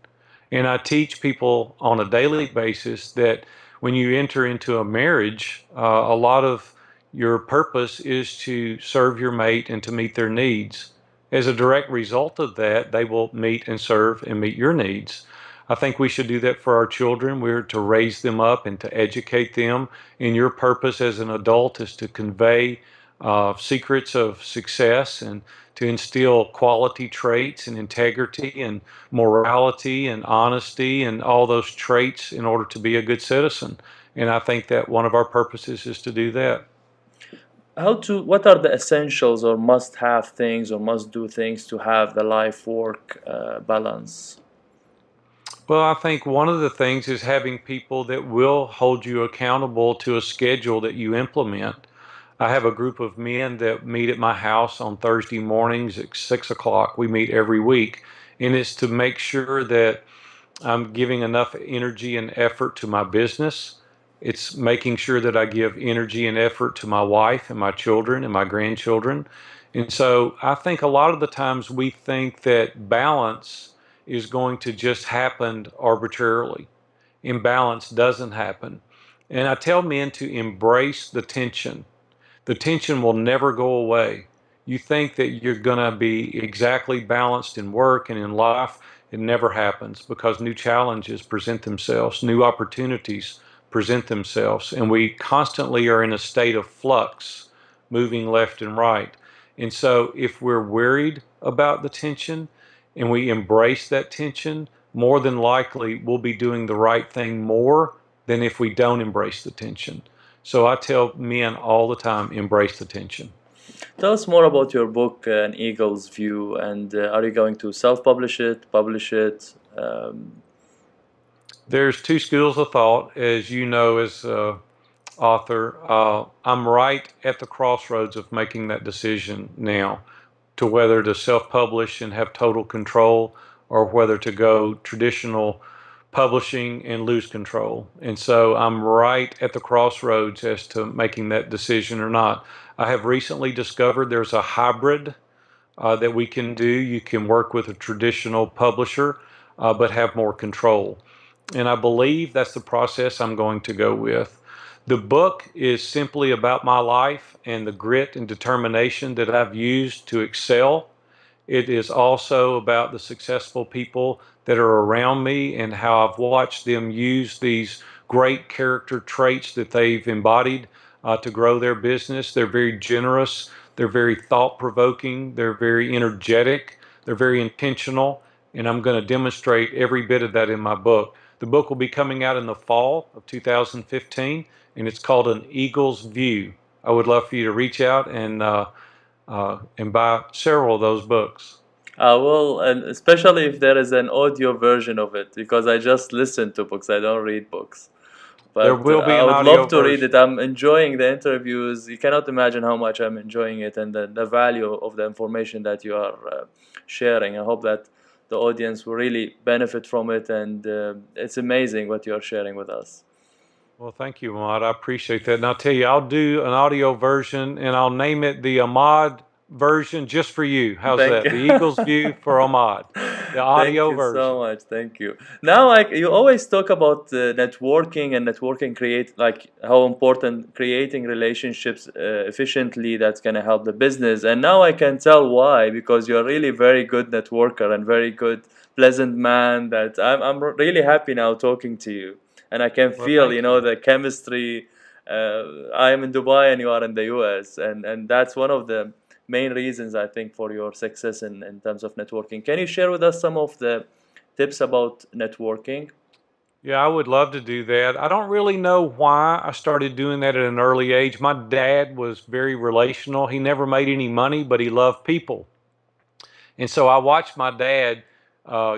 C: And I teach people on a daily basis that when you enter into a marriage, a lot of your purpose is to serve your mate and to meet their needs. As a direct result of that, they will meet and serve and meet your needs. I think we should do that for our children. We're to raise them up and to educate them. And your purpose as an adult is to convey secrets of success and to instill quality traits and integrity and morality and honesty and all those traits in order to be a good citizen. And I think that one of our purposes is to do that.
B: What are the essentials or must-have things or must-do things to have the life-work balance?
C: Well, I think one of the things is having people that will hold you accountable to a schedule that you implement. I have a group of men that meet at my house on Thursday mornings at 6 o'clock. We meet every week, and it's to make sure that I'm giving enough energy and effort to my business. It's making sure that I give energy and effort to my wife and my children and my grandchildren. And so I think a lot of the times we think that balance is going to just happen arbitrarily. Imbalance doesn't happen. And I tell men to embrace the tension. The tension will never go away. You think that you're going to be exactly balanced in work and in life. It never happens because new challenges present themselves, new opportunities present themselves, and we constantly are in a state of flux, moving left and right. And so, if we're worried about the tension and we embrace that tension, more than likely we'll be doing the right thing more than if we don't embrace the tension. So I tell men all the time, embrace the tension.
B: Tell us more about your book, An Eagle's View, and are you going to self-publish it, publish it?
C: There's two schools of thought, as you know, as author. I'm right at the crossroads of making that decision now to whether to self-publish and have total control or whether to go traditional publishing and lose control. And so I'm right at the crossroads as to making that decision or not. I have recently discovered there's a hybrid that we can do. You can work with a traditional publisher, but have more control. And I believe that's the process I'm going to go with. The book is simply about my life and the grit and determination that I've used to excel. It is also about the successful people that are around me and how I've watched them use these great character traits that they've embodied to grow their business. They're very generous, they're very thought provoking, they're very energetic, they're very intentional, and I'm going to demonstrate every bit of that in my book. The book will be coming out in the fall of 2015, and it's called An Eagle's View. I would love for you to reach out and buy several of those books.
B: Well, and especially if there is an audio version of it, because I just listen to books, I don't read books.
C: There
B: But
C: will be
B: I
C: an
B: would
C: audio
B: love to read it.
C: version.
B: I'm enjoying the interviews. You cannot imagine how much I'm enjoying it and the value of the information that you are sharing. I hope that the audience will really benefit from it, and it's amazing what you are sharing with us.
C: Well, thank you, Ahmad. I appreciate that. And I'll tell you, I'll do an audio version and I'll name it the Ahmad version just for you. How's
B: Thank
C: that?
B: you.
C: The Eagles View for Ahmad, the
B: Thank
C: audio
B: you so
C: version.
B: much. Thank you. Now, like you always talk about networking and networking create like how important creating relationships efficiently that's gonna help the business. And now I can tell why, because you're really very good networker and very good pleasant man. That I'm really happy now talking to you, and I can
C: Well,
B: feel
C: thank you.
B: the chemistry. I am in Dubai and you are in the US, and that's one of the main reasons I think for your success in terms of networking. Can you share with us some of the tips about networking?
C: Yeah, I would love to do that. I don't really know why I started doing that at an early age. My dad was very relational. He never made any money, but he loved people. And so I watched my dad.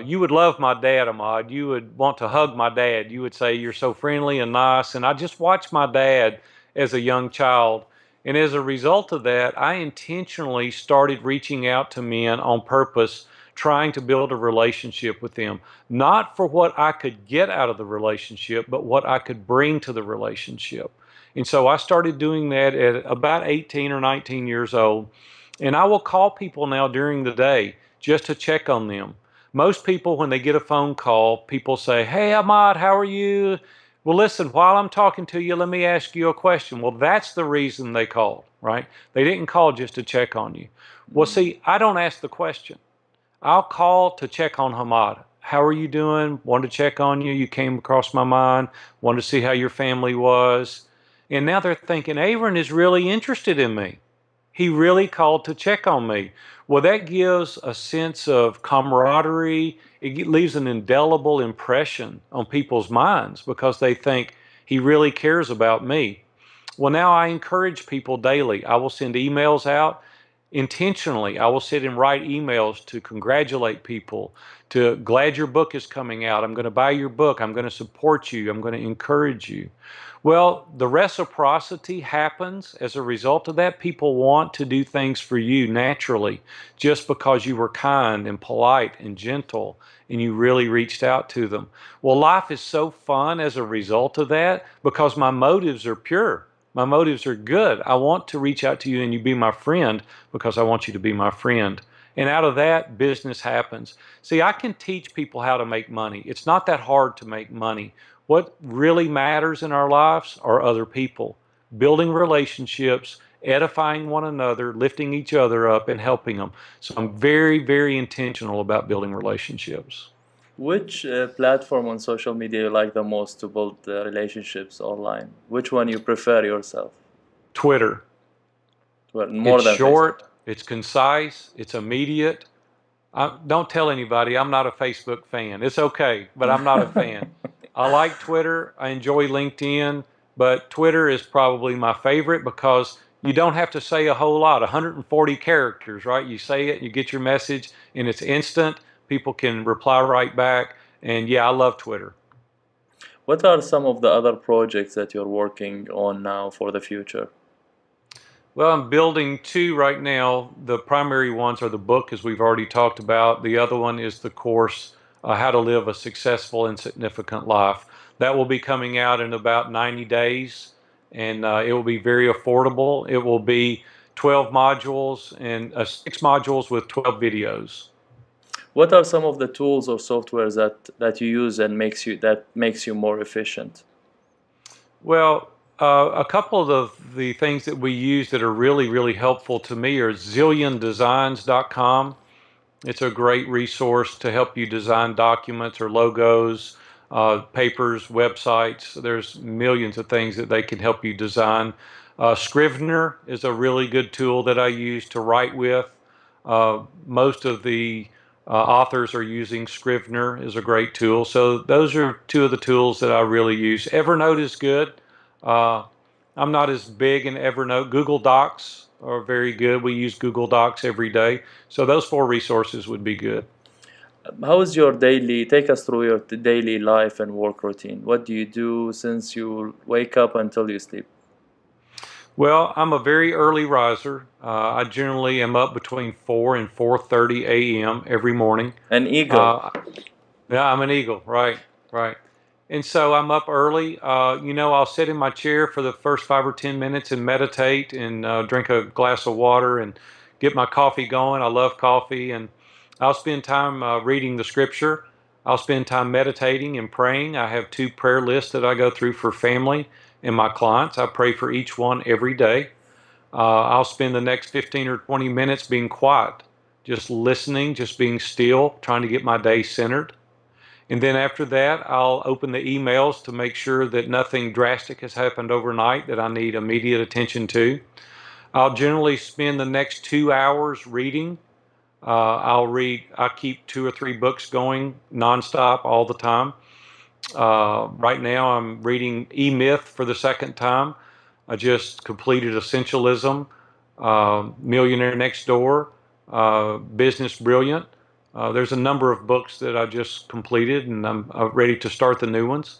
C: You would love my dad, Ahmad. You would want to hug my dad. You would say, "You're so friendly and nice." And I just watched my dad as a young child. And as a result of that, I intentionally started reaching out to men on purpose, trying to build a relationship with them, not for what I could get out of the relationship, but what I could bring to the relationship. And so I started doing that at about 18 or 19 years old. And I will call people now during the day just to check on them. Most people, when they get a phone call, people say, "Hey, Ahmad, how are you?" Well, listen, while I'm talking to you, let me ask you a question. Well, that's the reason they called, right? They didn't call just to check on you. Well,
B: Mm.
C: see, I don't ask the question. I'll call to check on Hamad. How are you doing? Want to check on you. You came across my mind. Want to see how your family was. And now they're thinking, Aaron is really interested in me. He really called to check on me. Well, that gives a sense of camaraderie. It leaves an indelible impression on people's minds because they think he really cares about me. Well, now I encourage people daily. I will send emails out intentionally. I will sit and write emails to congratulate people, to glad your book is coming out. I'm going to buy your book. I'm going to support you. I'm going to encourage you. Well, the reciprocity happens as a result of that. People want to do things for you naturally just because you were kind and polite and gentle and you really reached out to them. Well, life is so fun as a result of that because my motives are pure. My motives are good. I want to reach out to you and you be my friend because I want you to be my friend. And out of that, business happens. See, I can teach people how to make money. It's not that hard to make money. What really matters in our lives are other people, building relationships, edifying one another, lifting each other up, and helping them. So I'm very, very intentional about building relationships.
B: Which platform on social media you like the most to build relationships online? Which one you prefer yourself?
C: Twitter.
B: Well, more
C: It's
B: than Facebook.
C: short, it's concise, it's immediate. Don't tell anybody I'm not a Facebook fan. It's okay, but I'm not a fan. I like Twitter. I enjoy LinkedIn, but Twitter is probably my favorite because you don't have to say a whole lot. 140 characters, right? You say it, you get your message, and it's instant. People can reply right back. And yeah, I love Twitter.
B: What are some of the other projects that you're working on now for the future?
C: Well, I'm building two right now. The primary ones are the book, as we've already talked about. The other one is the course, How to Live a Successful and Significant Life. That will be coming out in about 90 days, and it will be very affordable. It will be 12 modules and 6 modules with 12 videos.
B: What are some of the tools or softwares that you use and makes you more efficient?
C: Well, a couple of the things that we use that are really, really helpful to me are zilliondesigns.com. It's a great resource to help you design documents or logos, papers, websites. There's millions of things that they can help you design. Scrivener is a really good tool that I use to write with. Most of the Authors are using Scrivener is a great tool. So those are two of the tools that I really use. Evernote is good. Uh, I'm not as big in Evernote. Google Docs are very good. We use Google Docs every day. So those four resources would be good.
B: How is your daily, take us through your daily life and work routine. What do you do since you wake up until you sleep?
C: Well, I'm a very early riser. I generally am up between 4 and 4:30 a.m. every morning.
B: An eagle.
C: Uh, yeah, I'm an eagle, right, right. And so I'm up early. I'll sit in my chair for the first 5 or 10 minutes and meditate and drink a glass of water and get my coffee going. I love coffee, and I'll spend time reading the scripture. I'll spend time meditating and praying. I have two prayer lists that I go through for family and my clients. I pray for each one every day. I'll spend the next 15 or 20 minutes being quiet, just listening, just being still, trying to get my day centered. And then after that, I'll open the emails to make sure that nothing drastic has happened overnight that I need immediate attention to. I'll generally spend the next 2 hours reading. I keep 2 or 3 books going nonstop all the time. Right now, I'm reading E-Myth for the second time. I just completed Essentialism, Millionaire Next Door, Business Brilliant. There's a number of books that I just completed, and I'm ready to start the new ones.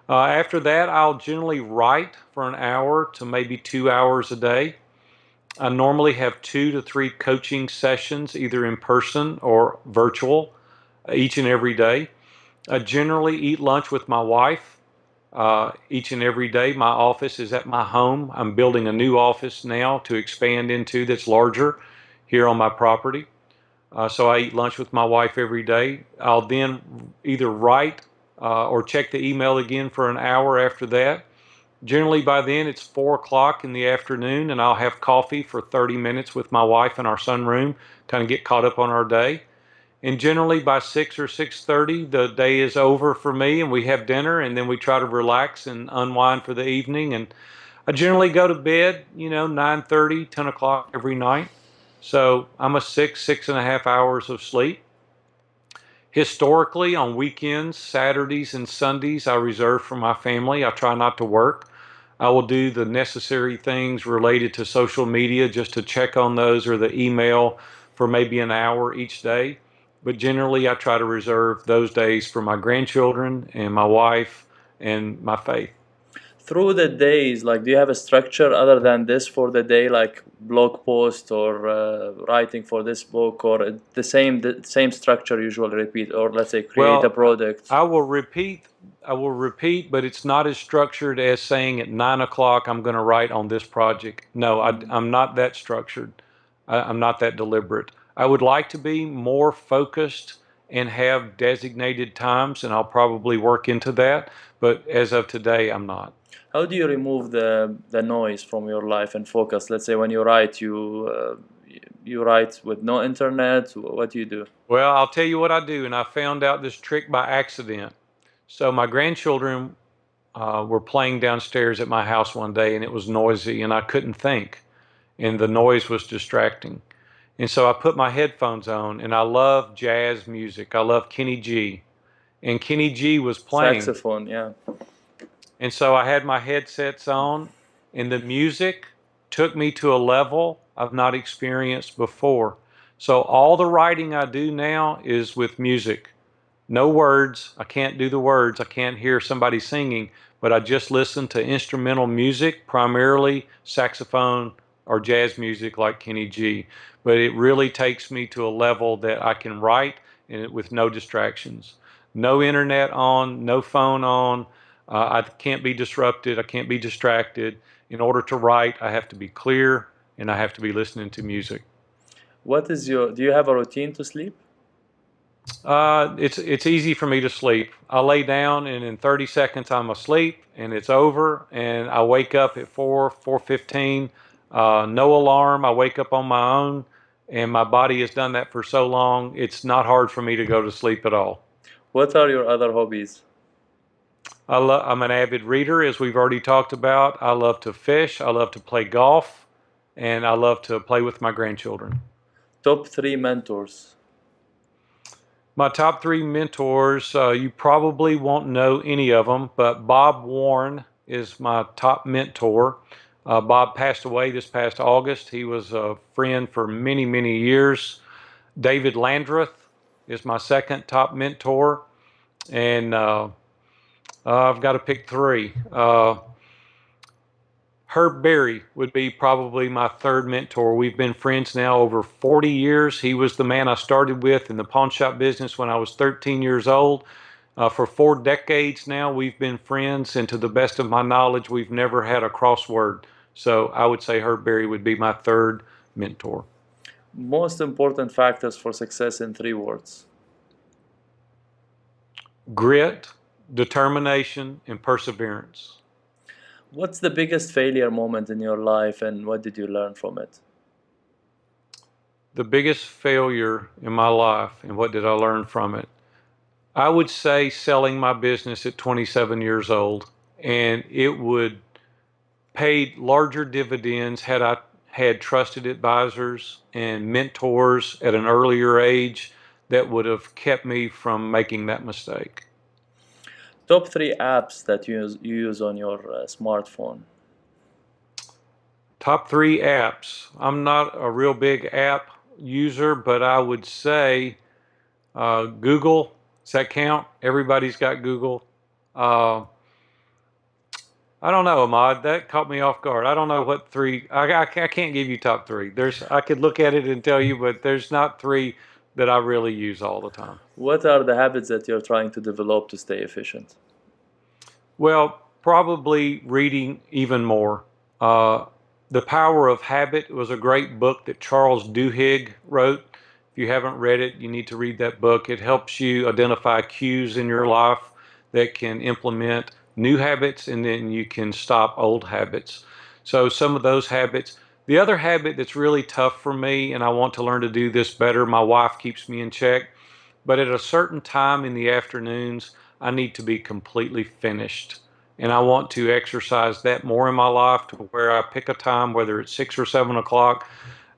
C: After that, I'll generally write for an hour to maybe 2 hours a day. I normally have 2 to 3 coaching sessions, either in person or virtual, each and every day. I generally eat lunch with my wife each and every day. My office is at my home. I'm building a new office now to expand into that's larger here on my property. So I eat lunch with my wife every day. I'll then either write or check the email again for an hour after that. Generally by then it's 4 o'clock in the afternoon, and I'll have coffee for 30 minutes with my wife in our sunroom, kind of get caught up on our day. And generally by 6 or 6:30, the day is over for me, and we have dinner, and then we try to relax and unwind for the evening. And I generally go to bed, 9:30, 10 o'clock every night. So I'm a 6.5 hours of sleep. Historically, on weekends, Saturdays and Sundays, I reserve for my family. I try not to work. I will do the necessary things related to social media just to check on those or the email for maybe an hour each day. But generally, I try to reserve those days for my grandchildren and my wife and my faith.
B: Through the days, like, do you have a structure other than this for the day, like blog post or writing for this book, or the same structure usually repeat, or let's say create a
C: Well,
B: product?
C: I will repeat, but it's not as structured as saying at 9 o'clock I'm going to write on this project. No, I'm not that structured. I'm not that deliberate. I would like to be more focused and have designated times, and I'll probably work into that. But as of today, I'm not.
B: How do you remove the noise from your life and focus? Let's say when you write, you write with no internet. What do you do?
C: Well, I'll tell you what I do, and I found out this trick by accident. So my grandchildren were playing downstairs at my house one day, and it was noisy, and I couldn't think, and the noise was distracting. And so I put my headphones on, and I love jazz music. I love Kenny G, and Kenny G was playing.
B: Saxophone, yeah.
C: And so I had my headsets on, and the music took me to a level I've not experienced before. So all the writing I do now is with music. No words. I can't do the words. I can't hear somebody singing, but I just listen to instrumental music, primarily saxophone or jazz music like Kenny G. But it really takes me to a level that I can write with no distractions. No internet on, no phone on. I can't be disrupted. I can't be distracted. In order to write, I have to be clear and I have to be listening to music.
B: Do you have a routine to sleep?
C: It's easy for me to sleep. I lay down and in 30 seconds I'm asleep and it's over, and I wake up at 4:15. No alarm. I wake up on my own, and my body has done that for so long. It's not hard for me to go to sleep at all.
B: What are your other hobbies?
C: I'm an avid reader, as we've already talked about. I love to fish. I love to play golf, and I love to play with my grandchildren.
B: Top three mentors.
C: My top three mentors, you probably won't know any of them, but Bob Warren is my top mentor. Bob passed away this past August. He was a friend for many, many years. David Landreth is my second top mentor. And I've got to pick three. Herb Berry would be probably my third mentor. We've been friends now over 40 years. He was the man I started with in the pawn shop business when I was 13 years old. For 4 decades now, we've been friends, and to the best of my knowledge, we've never had a crossword. So I would say Herb Berry would be my third mentor.
B: Most important factors for success in 3 words.
C: Grit, determination, and perseverance.
B: What's the biggest failure moment in your life and what did you learn from it?
C: The biggest failure in my life, and what did I learn from it? I would say selling my business at 27 years old, and it would pay larger dividends had I had trusted advisors and mentors at an earlier age that would have kept me from making that mistake.
B: Top 3 apps that you use on your smartphone.
C: Top 3 apps. I'm not a real big app user, but I would say Google. Does that count? Everybody's got Google. Uh, I don't know, Ahmad. That caught me off guard. I don't know what three. I can't give you top three. I could look at it and tell you, but there's not three that I really use all the time.
B: What are the habits that you're trying to develop to stay efficient?
C: Well, probably reading even more. The Power of Habit was a great book that Charles Duhigg wrote. If you haven't read it, you need to read that book. It helps you identify cues in your life that can implement new habits, and then you can stop old habits. So some of those habits. The other habit that's really tough for me, and I want to learn to do this better, my wife keeps me in check, but at a certain time in the afternoons, I need to be completely finished. And I want to exercise that more in my life to where I pick a time, whether it's 6 or 7 o'clock,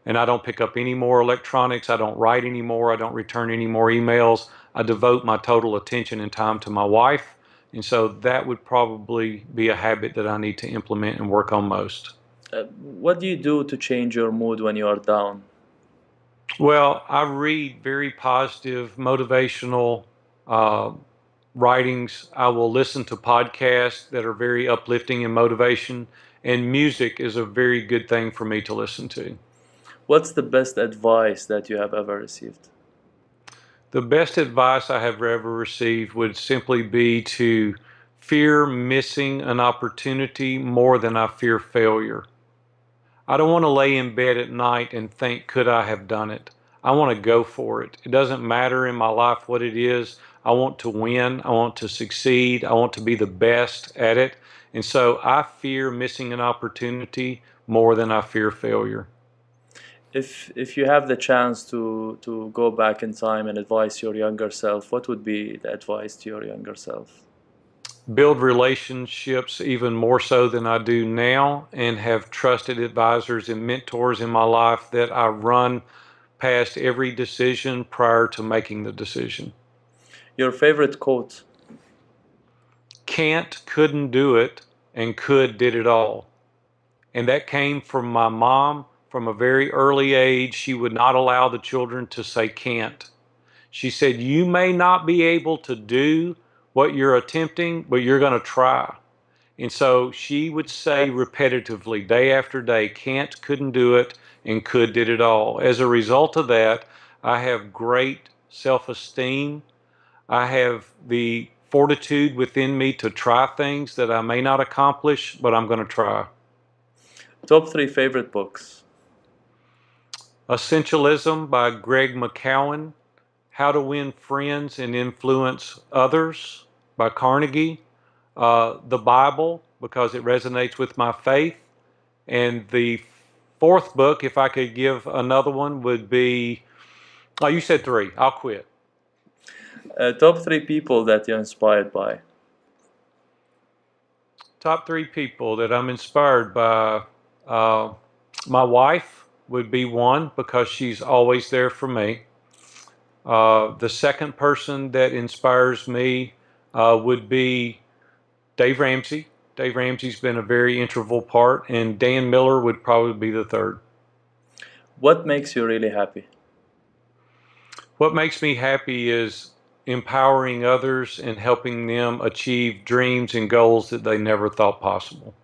C: and I don't pick up any more electronics. I don't write anymore. I don't return any more emails. I devote my total attention and time to my wife. And so that would probably be a habit that I need to implement and work on most.
B: What do you do to change your mood when you are down?
C: Well, I read very positive, motivational writings. I will listen to podcasts that are very uplifting in motivation, and music is a very good thing for me to listen to.
B: What's the best advice that you have ever received?
C: The best advice I have ever received would simply be to fear missing an opportunity more than I fear failure. I don't want to lay in bed at night and think, could I have done it? I want to go for it. It doesn't matter in my life what it is. I want to win. I want to succeed. I want to be the best at it. And so I fear missing an opportunity more than I fear failure.
B: If you have the chance to go back in time and advise your younger self, what would be the advice to your younger self?
C: Build relationships even more so than I do now, and have trusted advisors and mentors in my life that I run past every decision prior to making the decision.
B: Your favorite quote?
C: Can't, couldn't do it, and could did it all. And that came from my mom. From a very early age, she would not allow the children to say can't. She said, you may not be able to do what you're attempting, but you're going to try. And so she would say repetitively, day after day, can't, couldn't do it, and could did it all. As a result of that, I have great self-esteem. I have the fortitude within me to try things that I may not accomplish, but I'm going to try.
B: Top 3 favorite books?
C: Essentialism by Greg McKeown, How to Win Friends and Influence Others by Carnegie, the Bible, because it resonates with my faith, and the fourth book, if I could give another one, would be, oh, you said 3. I'll quit.
B: Top 3 people that you're inspired by?
C: Top 3 people that I'm inspired by, my wife would be one, because she's always there for me. The second person that inspires me would be Dave Ramsey. Dave Ramsey's been a very integral part, and Dan Miller would probably be the third.
B: What makes you really happy?
C: What makes me happy is empowering others and helping them achieve dreams and goals that they never thought possible.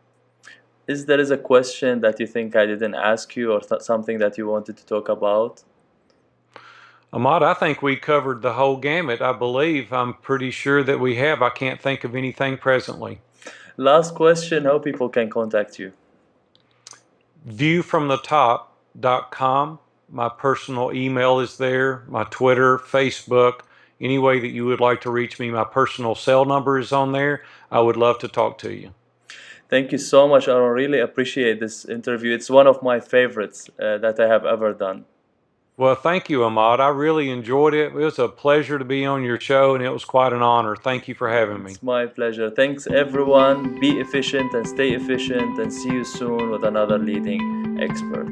B: Is there a question that you think I didn't ask you, or something that you wanted to talk about?
C: Ahmad, I think we covered the whole gamut. I believe. I'm pretty sure that we have. I can't think of anything presently.
B: Last question, how people can contact you?
C: Viewfromthetop.com. My personal email is there, my Twitter, Facebook, any way that you would like to reach me. My personal cell number is on there. I would love to talk to you.
B: Thank you so much, Aaron. Really appreciate this interview. It's one of my favorites that I have ever done.
C: Well, thank you, Ahmad. I really enjoyed it. It was a pleasure to be on your show, and it was quite an honor. Thank you for having me.
B: It's my pleasure. Thanks, everyone. Be efficient and stay efficient, and see you soon with another leading expert.